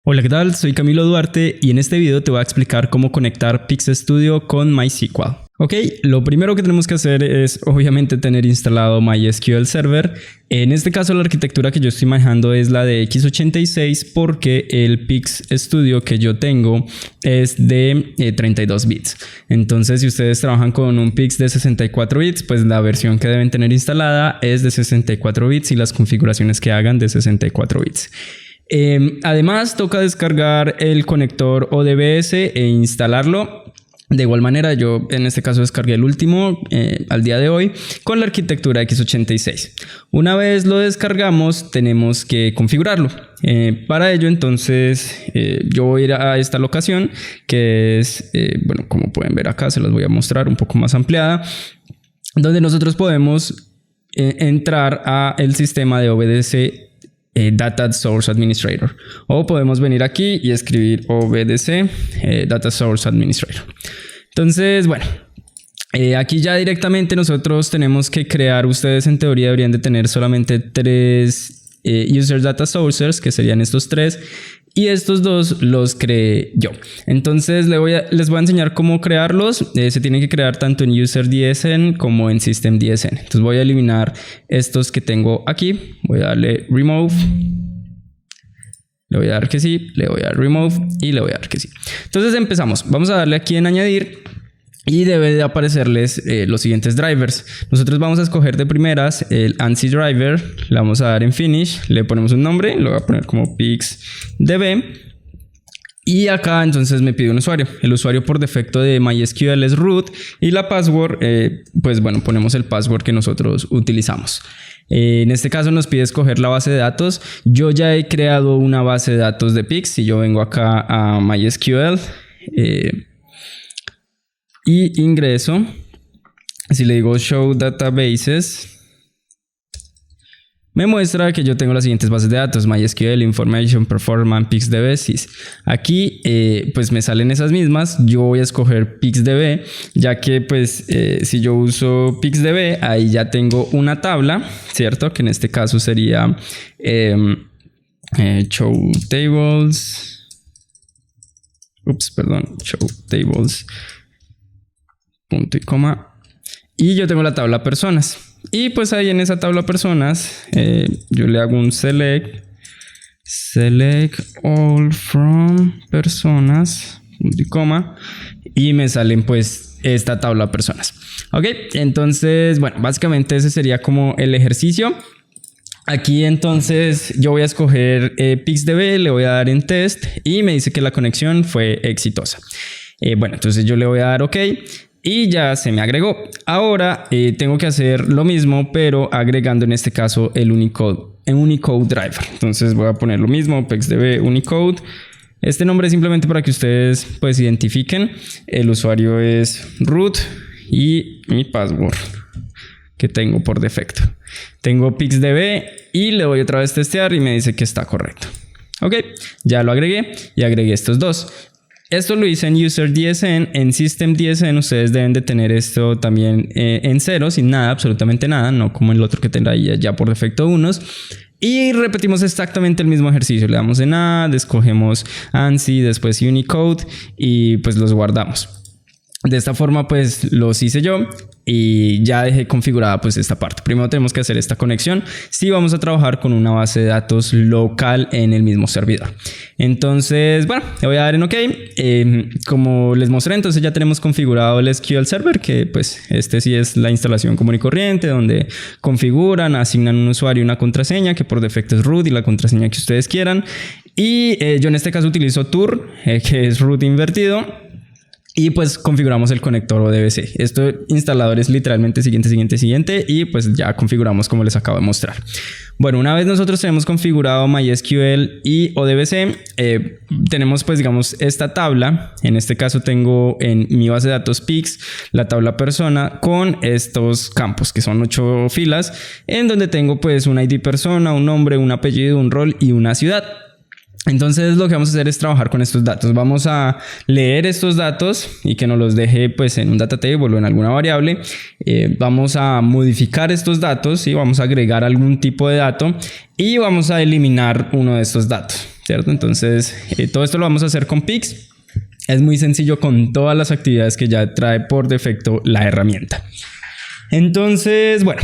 Hola, ¿qué tal? Soy Camilo Duarte y en este video te voy a explicar cómo conectar Pix Studio con MySQL. Ok, lo primero que tenemos que hacer es obviamente tener instalado MySQL Server. En este caso la arquitectura que yo estoy manejando es la de x86 porque el Pix Studio que yo tengo es de 32 bits. Entonces si ustedes trabajan con un Pix de 64 bits, pues la versión que deben tener instalada es de 64 bits y las configuraciones que hagan de 64 bits. Además toca descargar el conector ODBS e instalarlo. De igual manera yo en este caso descargué el último al día de hoy con la arquitectura x86. Una vez lo descargamos tenemos que configurarlo. Para ello entonces yo voy a ir a esta locación que es, bueno, como pueden ver acá se las voy a mostrar un poco más ampliada, donde nosotros podemos entrar a el sistema de OBDC Data Source Administrator, o podemos venir aquí y escribir OBDC Data Source Administrator. Entonces, bueno, aquí ya directamente nosotros tenemos que crear, ustedes en teoría deberían de tener solamente tres User Data Sources, que serían estos tres, y estos dos los creé yo. Entonces les voy a enseñar cómo crearlos. Se tienen que crear tanto en User DSN como en System DSN. Entonces voy a eliminar estos que tengo aquí. Voy a darle Remove. Le voy a dar que sí. Le voy a dar Remove y le voy a dar que sí. Entonces empezamos. Vamos a darle aquí en Añadir. Y debe de aparecerles los siguientes drivers. Nosotros vamos a escoger de primeras el ANSI driver. Le vamos a dar en Finish. Le ponemos un nombre. Lo voy a poner como PixDB. Y acá entonces me pide un usuario. El usuario por defecto de MySQL es root. Y la password, pues bueno, ponemos el password que nosotros utilizamos. En este caso nos pide escoger la base de datos. Yo ya he creado una base de datos de Pix. Si yo vengo acá a MySQL... y ingreso, si le digo Show Databases, me muestra que yo tengo las siguientes bases de datos: MySQL, Information, Performance, PixDB, Sys. Aquí pues me salen esas mismas. Yo voy a escoger PixDB, ya que pues si yo uso PixDB, ahí ya tengo una tabla, ¿cierto? Que en este caso sería Show Tables. Show Tables. Punto y coma, y yo tengo la tabla personas, y pues ahí en esa tabla personas yo le hago un select all from personas, punto y coma, y me salen pues esta tabla personas. Ok, entonces bueno, básicamente ese sería como el ejercicio. Aquí entonces yo voy a escoger PixDB, le voy a dar en test y me dice que la conexión fue exitosa. Bueno, entonces yo le voy a dar OK y ya se me agregó. Ahora tengo que hacer lo mismo, pero agregando en este caso el Unicode driver. Entonces voy a poner lo mismo, PixDB Unicode. Este nombre es simplemente para que ustedes pues identifiquen. El usuario es root y mi password que tengo por defecto. Tengo PixDB y le voy otra vez a testear y me dice que está correcto. Ok, ya lo agregué y agregué estos dos. Esto lo hice en User DSN. En System DSN ustedes deben de tener esto también en cero, sin nada, absolutamente nada, no como el otro que tendrá ya por defecto unos. Y repetimos exactamente el mismo ejercicio. Le damos en Add, escogemos ANSI, después Unicode y pues los guardamos. De esta forma pues los hice yo y ya dejé configurada pues esta parte. Primero tenemos que hacer esta conexión si vamos a trabajar con una base de datos local en el mismo servidor. Entonces bueno, le voy a dar en OK. Como les mostré, entonces ya tenemos configurado el SQL Server, que pues este sí es la instalación común y corriente, donde configuran, asignan un usuario y una contraseña que por defecto es root y la contraseña que ustedes quieran. Y yo en este caso utilizo tour, que es root invertido. Y pues configuramos el conector ODBC. Esto instalador es literalmente siguiente y pues ya configuramos como les acabo de mostrar. Bueno, una vez nosotros tenemos configurado MySQL y ODBC, tenemos pues digamos esta tabla. En este caso tengo en mi base de datos Pix la tabla persona con estos campos que son 8 filas, en donde tengo pues un ID persona, un nombre, un apellido, un rol y una ciudad. Entonces lo que vamos a hacer es trabajar con estos datos. Vamos a leer estos datos y que nos los deje pues en un data table o en alguna variable. Vamos a modificar estos datos y vamos a agregar algún tipo de dato y vamos a eliminar uno de estos datos. ¿cierto? Entonces, todo esto lo vamos a hacer con Pix. Es muy sencillo con todas las actividades que ya trae por defecto la herramienta. Entonces, bueno,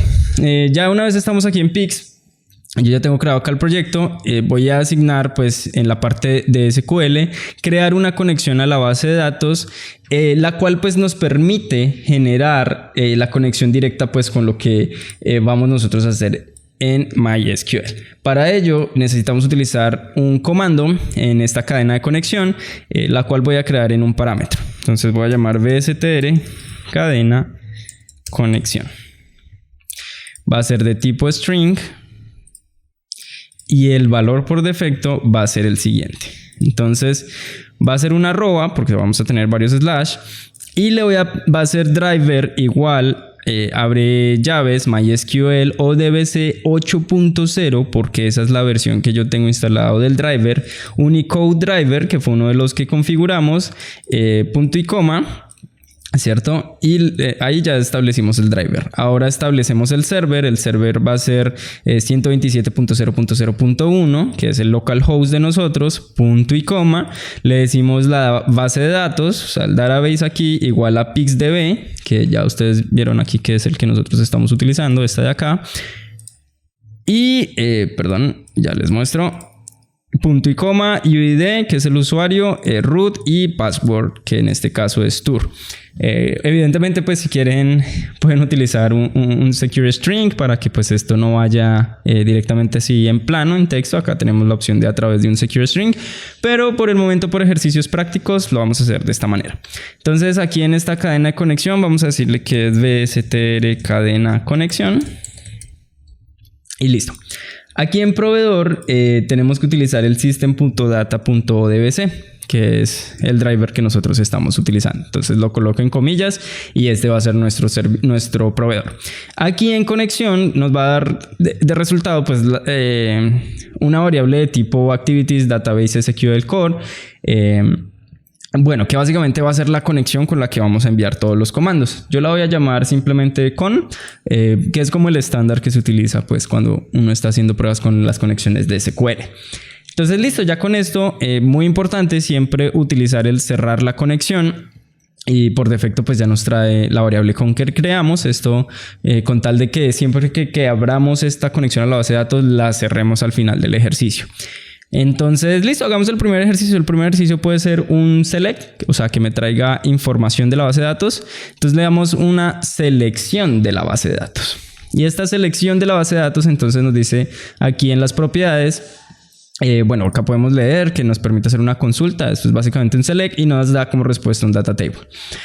ya una vez estamos aquí en Pix, yo ya tengo creado acá el proyecto, voy a asignar pues en la parte de SQL, crear una conexión a la base de datos, la cual pues nos permite generar la conexión directa pues con lo que vamos nosotros a hacer en MySQL. Para ello necesitamos utilizar un comando en esta cadena de conexión, la cual voy a crear en un parámetro. Entonces voy a llamar bstr cadena conexión. Va a ser de tipo string. Y el valor por defecto va a ser el siguiente. Entonces va a ser una arroba porque vamos a tener varios slash. Y va a ser driver igual, abre llaves, MySQL ODBC 8.0 porque esa es la versión que yo tengo instalado del driver. Unicode driver que fue uno de los que configuramos, punto y coma. ¿Cierto? Y ahí ya establecimos el driver. Ahora establecemos el server. El server va a ser 127.0.0.1, que es el localhost de nosotros, punto y coma. Le decimos la base de datos, o sea, el database aquí igual a pixdb, que ya ustedes vieron aquí que es el que nosotros estamos utilizando, esta de acá. Y, perdón, ya les muestro. Punto y coma, UID, que es el usuario, root y password, que en este caso es tour. Evidentemente, pues si quieren, pueden utilizar un secure string para que pues esto no vaya directamente así en plano, en texto. Acá tenemos la opción de a través de un secure string, pero por el momento, por ejercicios prácticos, lo vamos a hacer de esta manera. Entonces, aquí en esta cadena de conexión, vamos a decirle que es bstr cadena conexión y listo. Aquí en proveedor tenemos que utilizar el system.data.odbc, que es el driver que nosotros estamos utilizando. Entonces lo coloco en comillas y este va a ser nuestro proveedor. Aquí en conexión nos va a dar de resultado pues una variable de tipo activities database SQL core. Bueno, que básicamente va a ser la conexión con la que vamos a enviar todos los comandos. Yo la voy a llamar simplemente con, que es como el estándar que se utiliza pues cuando uno está haciendo pruebas con las conexiones de SQL. Entonces listo, ya con esto, muy importante siempre utilizar el cerrar la conexión. Y por defecto pues ya nos trae la variable con que creamos esto, con tal de que siempre que abramos esta conexión a la base de datos la cerremos al final del ejercicio. Entonces, listo, hagamos el primer ejercicio. El primer ejercicio puede ser un select, o sea, que me traiga información de la base de datos. Entonces le damos una selección de la base de datos. Y esta selección de la base de datos entonces nos dice aquí en las propiedades, bueno, acá podemos leer que nos permite hacer una consulta. Esto es básicamente un select y nos da como respuesta un data table.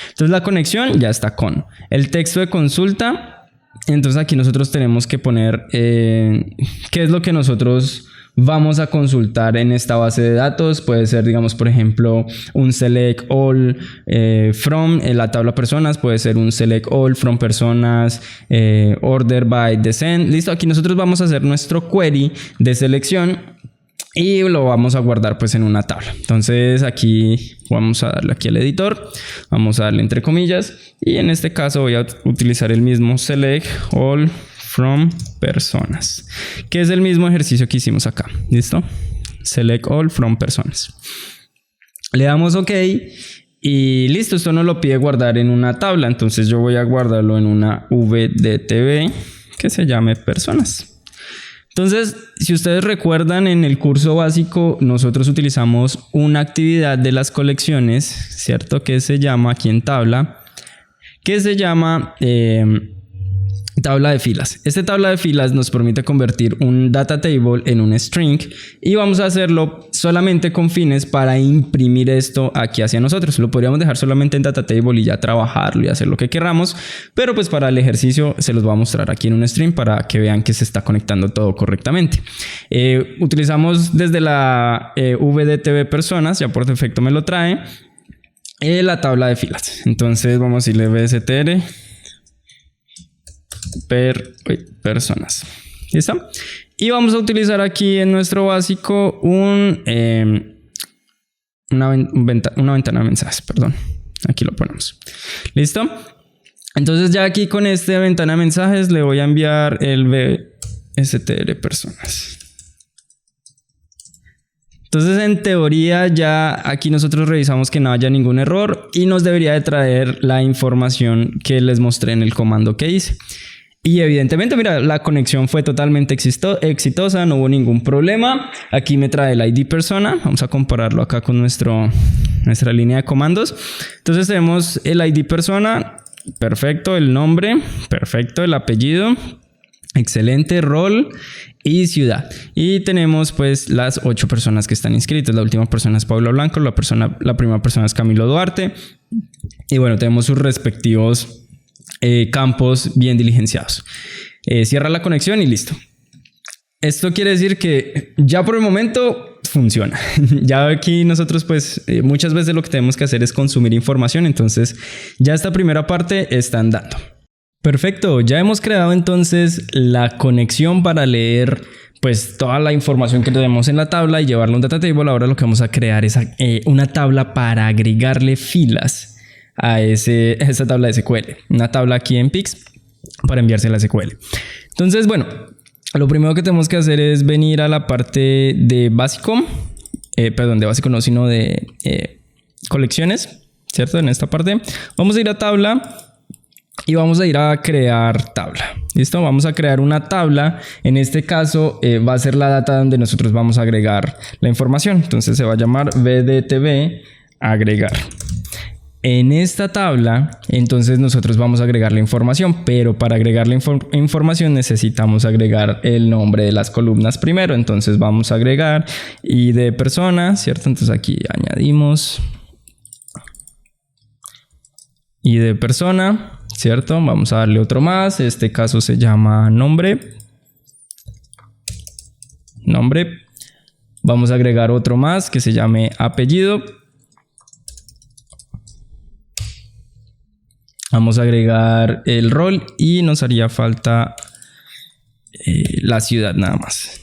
Entonces la conexión ya está con el texto de consulta. Entonces aquí nosotros tenemos que poner qué es lo que nosotros vamos a consultar en esta base de datos. Puede ser, digamos, por ejemplo, un select all from en la tabla personas. Puede ser un select all from personas, order by descent. Listo, aquí nosotros vamos a hacer nuestro query de selección y lo vamos a guardar pues en una tabla. Entonces aquí vamos a darle aquí al editor, vamos a darle entre comillas y en este caso voy a utilizar el mismo select all from personas, que es el mismo ejercicio que hicimos acá. ¿Listo? Select all from personas. Le damos OK y listo. Esto nos lo pide guardar en una tabla. Entonces yo voy a guardarlo en una VDTB que se llame personas. Entonces, si ustedes recuerdan, en el curso básico nosotros utilizamos una actividad de las colecciones, ¿cierto? Que se llama aquí en tabla, que se llama tabla de filas. Esta tabla de filas nos permite convertir un data table en un string y vamos a hacerlo solamente con fines para imprimir esto aquí hacia nosotros. Lo podríamos dejar solamente en data table y ya trabajarlo y hacer lo que queramos, pero pues para el ejercicio se los voy a mostrar aquí en un string para que vean que se está conectando todo correctamente. Utilizamos desde la VDTB personas, ya por defecto me lo trae, la tabla de filas. Entonces vamos a irle bstr personas. ¿Listo? Y vamos a utilizar aquí en nuestro básico una ventana de mensajes, perdón. Aquí lo ponemos. ¿Listo? Entonces ya aquí con esta ventana de mensajes le voy a enviar el bstr personas. Entonces, en teoría, ya aquí nosotros revisamos que no haya ningún error y nos debería de traer la información que les mostré en el comando que hice. Y evidentemente, mira, la conexión fue totalmente exitosa, no hubo ningún problema. Aquí me trae el ID persona. Vamos a compararlo acá con nuestra línea de comandos. Entonces tenemos el ID persona, perfecto, el nombre, perfecto, el apellido, excelente, rol y ciudad. Y tenemos pues las 8 personas que están inscritas. La última persona es Paula Blanco, la primera persona es Camilo Duarte. Y bueno, tenemos sus respectivos campos bien diligenciados. Cierra la conexión y listo. Esto quiere decir que ya por el momento funciona. Ya aquí nosotros pues muchas veces lo que tenemos que hacer es consumir información. Entonces ya esta primera parte está andando. Perfecto, ya hemos creado entonces la conexión para leer pues toda la información que tenemos en la tabla y llevarlo a un data table. Ahora lo que vamos a crear es una tabla para agregarle filas a esa tabla de SQL. Una tabla aquí en Pix para enviarse a la SQL. Entonces, bueno, lo primero que tenemos que hacer es venir a la parte de básico. De básico no, sino de colecciones, ¿cierto? En esta parte vamos a ir a tabla y vamos a ir a crear tabla. ¿Listo? Vamos a crear una tabla. En este caso va a ser la data donde nosotros vamos a agregar la información. Entonces se va a llamar VDTB agregar. En esta tabla, entonces nosotros vamos a agregar la información, pero para agregar la información necesitamos agregar el nombre de las columnas primero. Entonces vamos a agregar ID persona, ¿cierto? Entonces aquí añadimos ID persona, ¿cierto? Vamos a darle otro más. Este caso se llama nombre. Vamos a agregar otro más que se llame apellido. Vamos a agregar el rol y nos haría falta la ciudad nada más.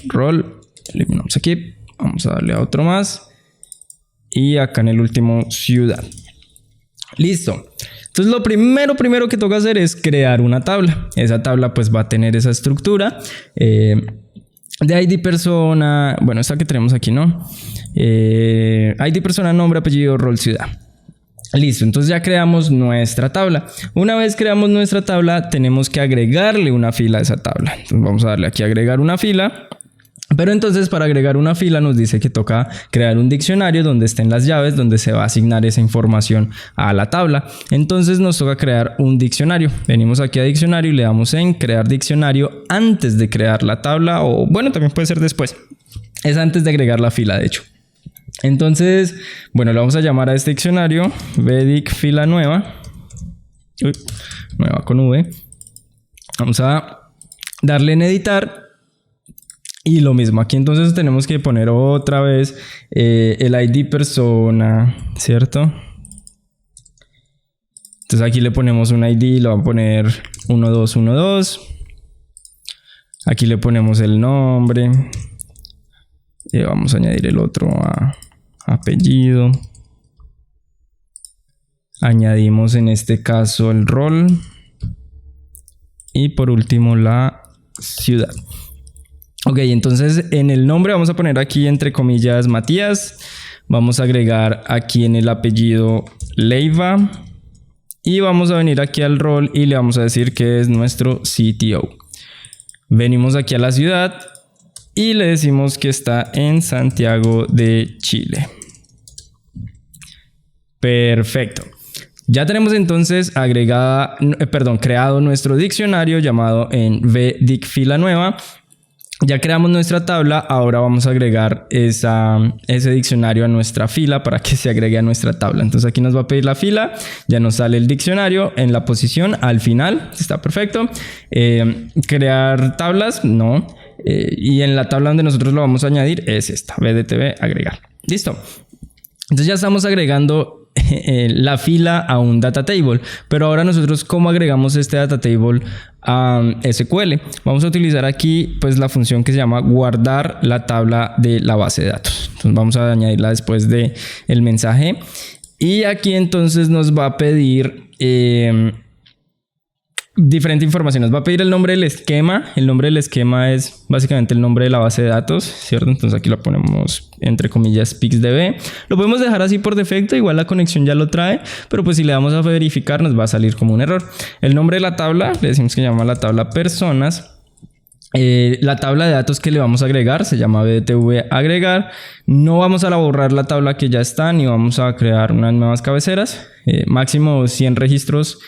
Rol. Eliminamos aquí. Vamos a darle a otro más. Y acá en el último, ciudad. Listo. Entonces lo primero que toca hacer es crear una tabla. Esa tabla pues va a tener esa estructura de ID persona. Bueno, esta que tenemos aquí, ¿no? ID persona, nombre, apellido, rol, ciudad. Listo, entonces ya creamos nuestra tabla. Una vez creamos nuestra tabla, tenemos que agregarle una fila a esa tabla. Entonces vamos a darle aquí a agregar una fila. Pero entonces para agregar una fila nos dice que toca crear un diccionario donde estén las llaves, donde se va a asignar esa información a la tabla. Entonces nos toca crear un diccionario. Venimos aquí a diccionario y le damos en crear diccionario antes de crear la tabla, o bueno, también puede ser después. Es antes de agregar la fila, de hecho. Entonces, bueno, le vamos a llamar a este diccionario vdic fila nueva. Nueva con V. Vamos a darle en editar. Y lo mismo, aquí entonces tenemos que poner otra vez el ID persona, ¿cierto? Entonces aquí le ponemos un ID, lo vamos a poner 1212. Aquí le ponemos el nombre. Y vamos a añadir el otro a apellido. Añadimos en este caso el rol. Y por último la ciudad. Ok, entonces en el nombre vamos a poner aquí entre comillas Matías. Vamos a agregar aquí en el apellido Leiva. Y vamos a venir aquí al rol y le vamos a decir que es nuestro CTO. Venimos aquí a la ciudad y le decimos que está en Santiago de Chile. Perfecto. Ya tenemos entonces creado nuestro diccionario llamado en vdic fila nueva. Ya creamos nuestra tabla, ahora vamos a agregar ese diccionario a nuestra fila para que se agregue a nuestra tabla. Entonces aquí nos va a pedir la fila, ya nos sale el diccionario en la posición al final, está perfecto. Crear tablas, no. Y en la tabla donde nosotros lo vamos a añadir es esta, VDTB agregar. Listo. Entonces ya estamos agregando la fila a un data table, pero ahora nosotros ¿cómo agregamos este data table a SQL? Vamos a utilizar aquí pues la función que se llama guardar la tabla de la base de datos. Entonces vamos a añadirla después de el mensaje y aquí entonces nos va a pedir diferente información. Nos va a pedir el nombre del esquema. El nombre del esquema es básicamente el nombre de la base de datos, ¿cierto? Entonces aquí lo ponemos entre comillas PixDB. Lo podemos dejar así por defecto, igual la conexión ya lo trae, pero pues si le damos a verificar nos va a salir como un error. El nombre de la tabla, le decimos que se llama la tabla personas. La tabla de datos que le vamos a agregar se llama btv agregar. No vamos a borrar la tabla que ya está, ni vamos a crear unas nuevas cabeceras. Máximo 100 registros.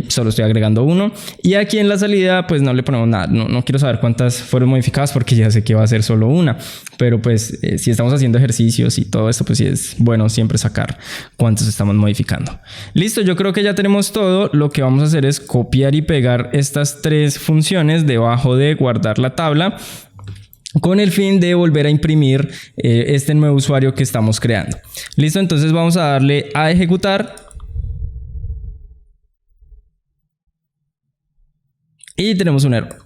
Solo estoy agregando uno. Y aquí en la salida pues no le ponemos nada. No quiero saber cuántas fueron modificadas porque ya sé que va a ser solo una. Pero pues si estamos haciendo ejercicios y todo esto, pues sí es bueno siempre sacar cuántos estamos modificando. Listo, yo creo que ya tenemos todo. Lo que vamos a hacer es copiar y pegar estas tres funciones debajo de guardar la tabla, con el fin de volver a imprimir este nuevo usuario que estamos creando. Listo, entonces vamos a darle a ejecutar. Y tenemos un error.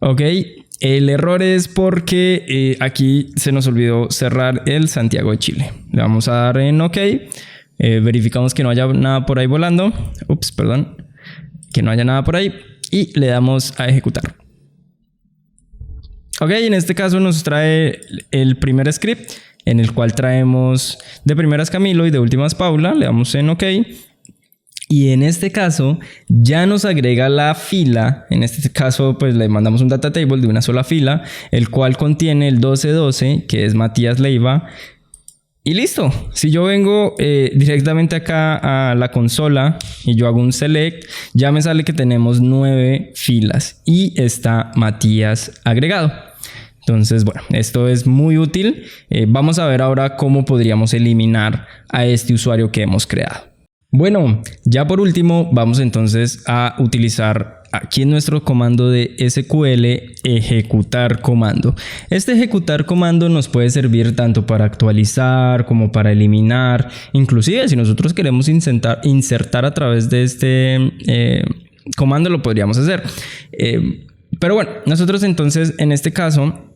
Ok, el error es porque aquí se nos olvidó cerrar el Santiago de Chile. Le vamos a dar en OK. Verificamos que no haya nada por ahí volando. Ups, perdón. Que no haya nada por ahí. Y le damos a ejecutar. Ok, en este caso nos trae el primer script, en el cual traemos de primeras Camilo y de últimas Paula. Le damos en OK. Y en este caso ya nos agrega la fila. En este caso pues le mandamos un data table de una sola fila, el cual contiene el 1212, que es Matías Leiva. Y listo. Si yo vengo directamente acá a la consola y yo hago un select, ya me sale que tenemos 9 filas y está Matías agregado. Entonces, bueno, esto es muy útil. Vamos a ver ahora cómo podríamos eliminar a este usuario que hemos creado. Bueno, ya por último vamos entonces a utilizar aquí en nuestro comando de SQL ejecutar comando. Este ejecutar comando nos puede servir tanto para actualizar como para eliminar. Inclusive si nosotros queremos insertar a través de este comando lo podríamos hacer. Pero bueno, nosotros entonces en este caso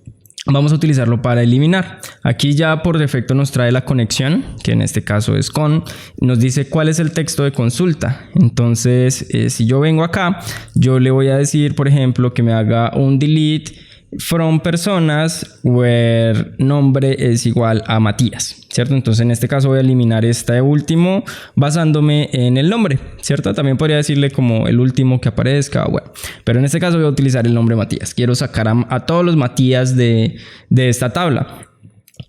vamos a utilizarlo para eliminar. Aquí ya por defecto nos trae la conexión, que en este caso es con. Nos dice cuál es el texto de consulta. Entonces, si yo vengo acá, yo le voy a decir, por ejemplo, que me haga un delete from personas where nombre es igual a Matías, ¿cierto? Entonces en este caso voy a eliminar este último basándome en el nombre, ¿cierto? También podría decirle como el último que aparezca, bueno, pero en este caso voy a utilizar el nombre Matías. Quiero sacar a todos los Matías de esta tabla.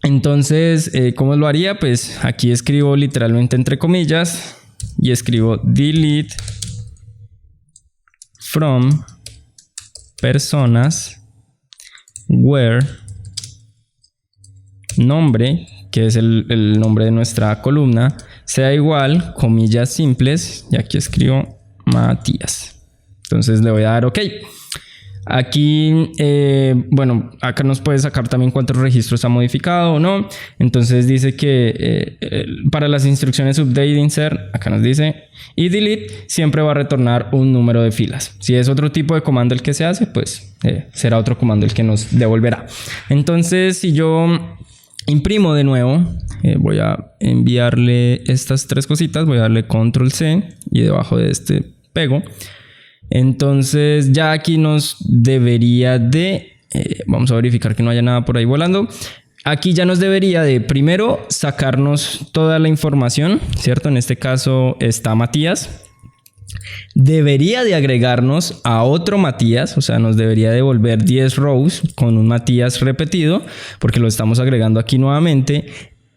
Entonces, ¿cómo lo haría? Pues aquí escribo literalmente entre comillas y escribo delete from personas where nombre, que es el nombre de nuestra columna, sea igual, comillas simples, y aquí escribo Matías. Entonces le voy a dar OK. Aquí, bueno, acá nos puede sacar también cuántos registros ha modificado o no. Entonces dice que para las instrucciones update insert, acá nos dice, y delete siempre va a retornar un número de filas. Si es otro tipo de comando el que se hace, pues será otro comando el que nos devolverá. Entonces, si yo imprimo de nuevo, voy a enviarle estas tres cositas, voy a darle control C y debajo de este pego. Entonces ya aquí nos debería de, vamos a verificar que no haya nada por ahí volando. Aquí ya nos debería de primero sacarnos toda la información, ¿cierto? En este caso está Matías. Debería de agregarnos a otro Matías, o sea, nos debería devolver 10 rows con un Matías repetido, porque lo estamos agregando aquí nuevamente.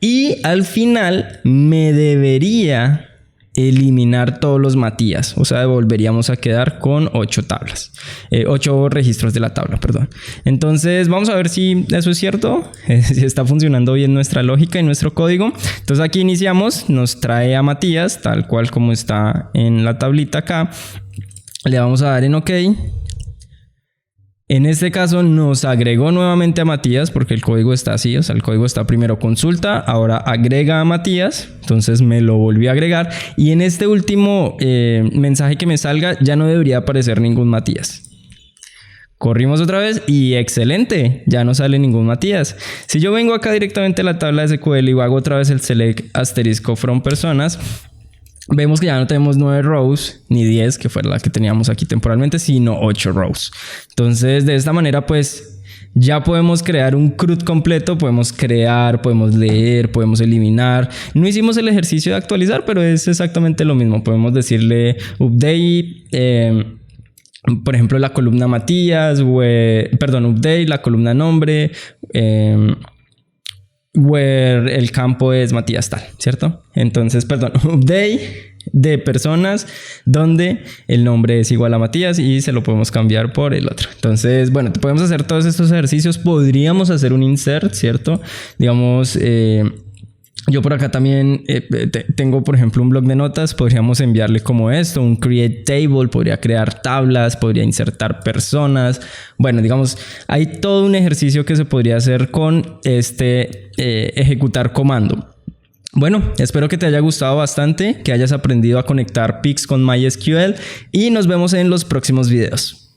Y al final me debería eliminar todos los Matías, o sea, volveríamos a quedar con 8 tablas, 8 registros de la tabla, perdón. Entonces vamos a ver si eso es cierto, si está funcionando bien nuestra lógica y nuestro código. Entonces aquí iniciamos, nos trae a Matías tal cual como está en la tablita acá, le vamos a dar en OK. En este caso nos agregó nuevamente a Matías porque el código está así, o sea, el código está primero consulta, ahora agrega a Matías, entonces me lo volví a agregar y en este último mensaje que me salga ya no debería aparecer ningún Matías. Corrimos otra vez y excelente, ya no sale ningún Matías. Si yo vengo acá directamente a la tabla de SQL y hago otra vez el select asterisco from personas, vemos que ya no tenemos 9 rows ni 10, que fue la que teníamos aquí temporalmente, sino 8 rows. Entonces, de esta manera, pues ya podemos crear un CRUD completo, podemos crear, podemos leer, podemos eliminar. No hicimos el ejercicio de actualizar, pero es exactamente lo mismo. Podemos decirle update, por ejemplo, la columna Matías, update, la columna nombre, where el campo es Matías tal, ¿cierto? Entonces, update de personas donde el nombre es igual a Matías y se lo podemos cambiar por el otro. Entonces, bueno, podemos hacer todos estos ejercicios. Podríamos hacer un insert, ¿cierto? Digamos, yo por acá también tengo, por ejemplo, un blog de notas. Podríamos enviarle como esto, un create table. Podría crear tablas, podría insertar personas. Bueno, digamos, hay todo un ejercicio que se podría hacer con ejecutar comando. Bueno, espero que te haya gustado bastante, que hayas aprendido a conectar Pix con MySQL y nos vemos en los próximos videos.